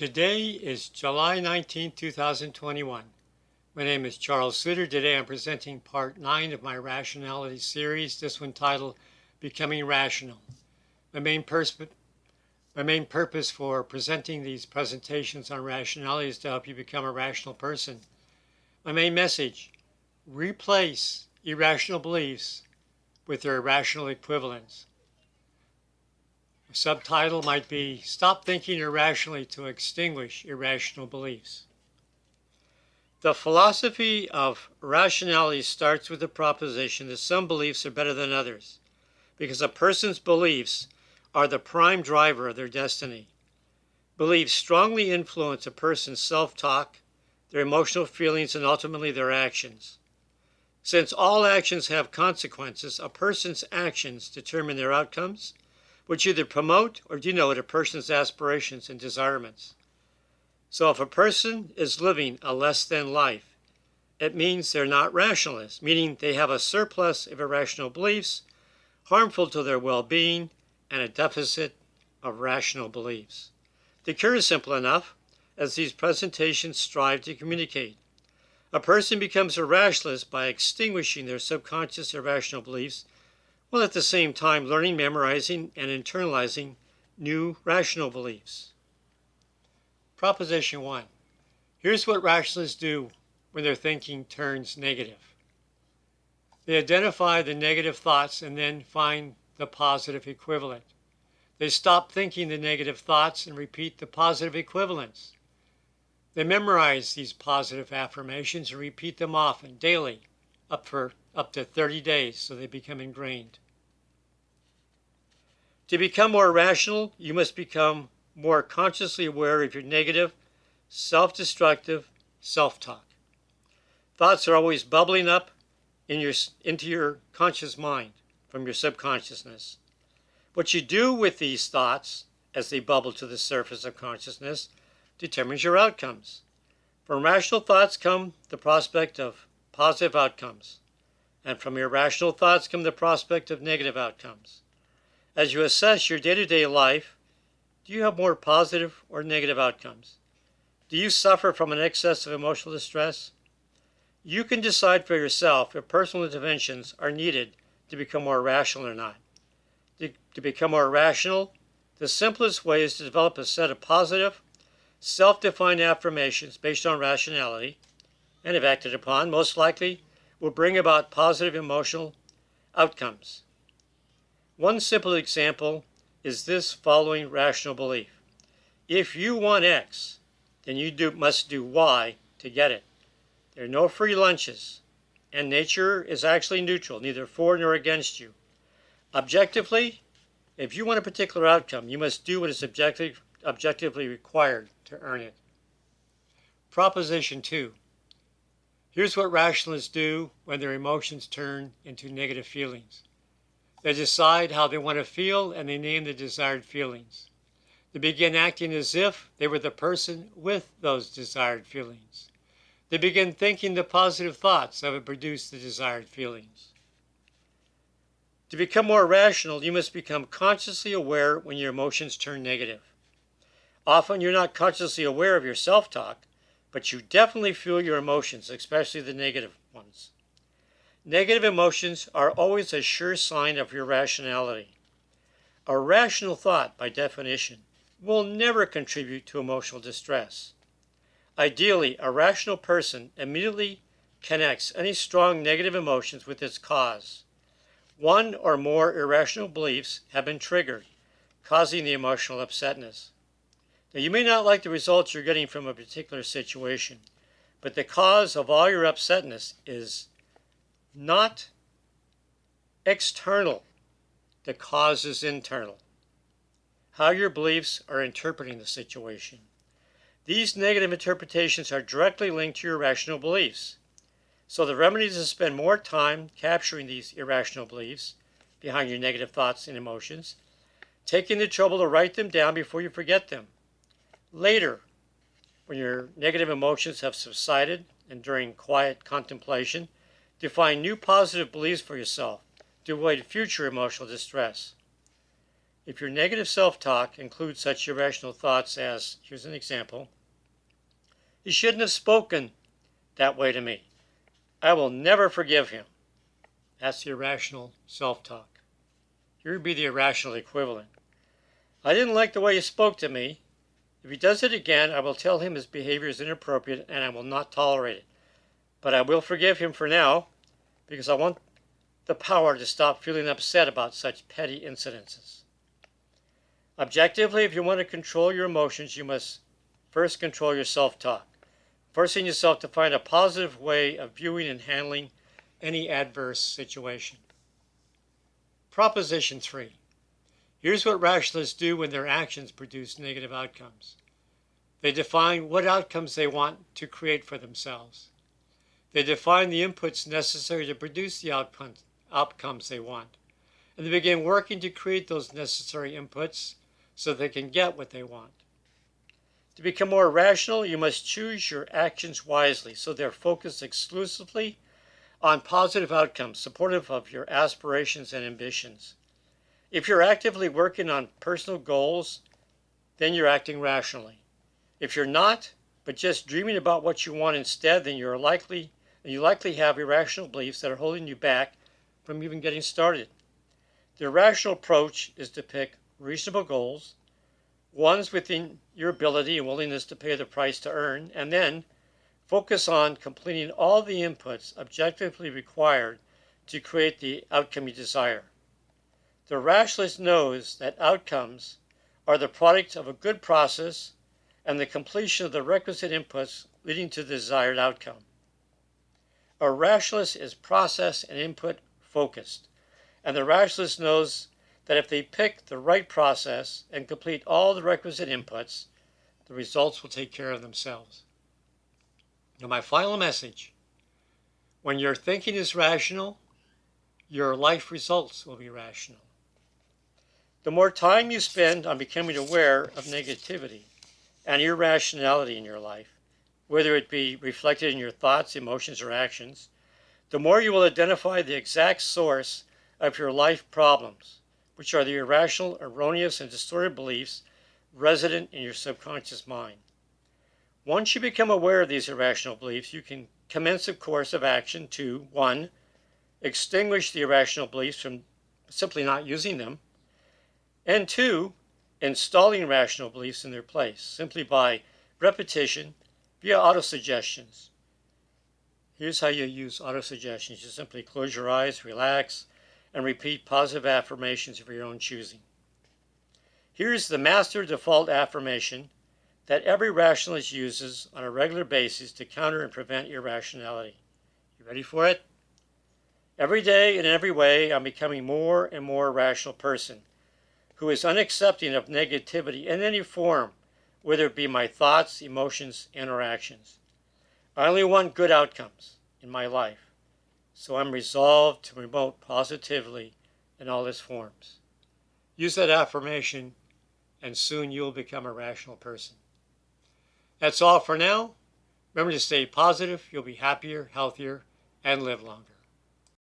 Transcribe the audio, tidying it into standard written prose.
Today is July 19, 2021. My name is Charles Suter. Today I'm presenting part 9 of my Rationality series, this one titled Becoming Rational. My main purpose for presenting these presentations on rationality is to help you become a rational person. My main message: replace irrational beliefs with their rational equivalents. A subtitle might be Stop Thinking Irrationally to Extinguish Irrational Beliefs. The philosophy of rationality starts with the proposition that some beliefs are better than others, because a person's beliefs are the prime driver of their destiny. Beliefs strongly influence a person's self-talk, their emotional feelings, and ultimately their actions. Since all actions have consequences, a person's actions determine their outcomes, which either promote or denote a person's aspirations and desirements. So if a person is living a less than life, it means they're not rationalists, meaning they have a surplus of irrational beliefs, harmful to their well-being, and a deficit of rational beliefs. The cure is simple enough, as these presentations strive to communicate. A person becomes a rationalist by extinguishing their subconscious irrational beliefs, while at the same time learning, memorizing, and internalizing new rational beliefs. Proposition 1. Here's what rationalists do when their thinking turns negative. They identify the negative thoughts and then find the positive equivalent. They stop thinking the negative thoughts and repeat the positive equivalents. They memorize these positive affirmations and repeat them often, daily, up to 30 days, so they become ingrained. To become more rational, you must become more consciously aware of your negative, self-destructive self-talk. Thoughts are always bubbling up into your conscious mind from your subconsciousness. What you do with these thoughts as they bubble to the surface of consciousness determines your outcomes. From rational thoughts come the prospect of positive outcomes, and from irrational thoughts come the prospect of negative outcomes. As you assess your day-to-day life, do you have more positive or negative outcomes? Do you suffer from an excess of emotional distress? You can decide for yourself if personal interventions are needed to become more rational or not. To become more rational, the simplest way is to develop a set of positive, self-defined affirmations based on rationality, and if acted upon, most likely will bring about positive emotional outcomes. One simple example is this following rational belief: if you want X, then you must do Y to get it. There are no free lunches, and nature is actually neutral, neither for nor against you. Objectively, if you want a particular outcome, you must do what is objectively required to earn it. Proposition 2. Here's what rationalists do when their emotions turn into negative feelings. They decide how they want to feel, and they name the desired feelings. They begin acting as if they were the person with those desired feelings. They begin thinking the positive thoughts that would produce the desired feelings. To become more rational, you must become consciously aware when your emotions turn negative. Often you're not consciously aware of your self-talk, but you definitely feel your emotions, especially the negative ones. Negative emotions are always a sure sign of your rationality. A rational thought, by definition, will never contribute to emotional distress. Ideally, a rational person immediately connects any strong negative emotions with its cause. One or more irrational beliefs have been triggered, causing the emotional upsetness. Now, you may not like the results you're getting from a particular situation, but the cause of all your upsetness is not external. The cause is internal. How your beliefs are interpreting the situation. These negative interpretations are directly linked to your irrational beliefs. So the remedy is to spend more time capturing these irrational beliefs behind your negative thoughts and emotions, taking the trouble to write them down before you forget them. Later, when your negative emotions have subsided and during quiet contemplation, define new positive beliefs for yourself to avoid future emotional distress. If your negative self-talk includes such irrational thoughts as, here's an example, he shouldn't have spoken that way to me. I will never forgive him. That's the irrational self-talk. Here would be the irrational equivalent. I didn't like the way he spoke to me. If he does it again, I will tell him his behavior is inappropriate and I will not tolerate it. But I will forgive him for now because I want the power to stop feeling upset about such petty incidences. Objectively, if you want to control your emotions, you must first control your self-talk, forcing yourself to find a positive way of viewing and handling any adverse situation. Proposition 3. Here's what rationalists do when their actions produce negative outcomes. They define what outcomes they want to create for themselves. They define the inputs necessary to produce the outcomes they want, and they begin working to create those necessary inputs so they can get what they want. To become more rational, you must choose your actions wisely so they're focused exclusively on positive outcomes, supportive of your aspirations and ambitions. If you're actively working on personal goals, then you're acting rationally. If you're not, but just dreaming about what you want instead, then you likely have irrational beliefs that are holding you back from even getting started. The rational approach is to pick reasonable goals, ones within your ability and willingness to pay the price to earn, and then focus on completing all the inputs objectively required to create the outcome you desire. The rationalist knows that outcomes are the product of a good process and the completion of the requisite inputs leading to the desired outcome. A rationalist is process and input focused, and the rationalist knows that if they pick the right process and complete all the requisite inputs, the results will take care of themselves. Now, my final message: when your thinking is rational, your life results will be rational. The more time you spend on becoming aware of negativity and irrationality in your life, whether it be reflected in your thoughts, emotions, or actions, the more you will identify the exact source of your life problems, which are the irrational, erroneous, and distorted beliefs resident in your subconscious mind. Once you become aware of these irrational beliefs, you can commence a course of action to 1. Extinguish the irrational beliefs from simply not using them, and 2. Installing rational beliefs in their place, simply by repetition via autosuggestions. Here's how you use autosuggestions. You simply close your eyes, relax, and repeat positive affirmations of your own choosing. Here's the master default affirmation that every rationalist uses on a regular basis to counter and prevent irrationality. You ready for it? Every day, in every way, I'm becoming more and more a rational person who is unaccepting of negativity in any form, whether it be my thoughts, emotions, and or actions. I only want good outcomes in my life, so I'm resolved to promote positively in all its forms. Use that affirmation, and soon you'll become a rational person. That's all for now. Remember to stay positive. You'll be happier, healthier, and live longer.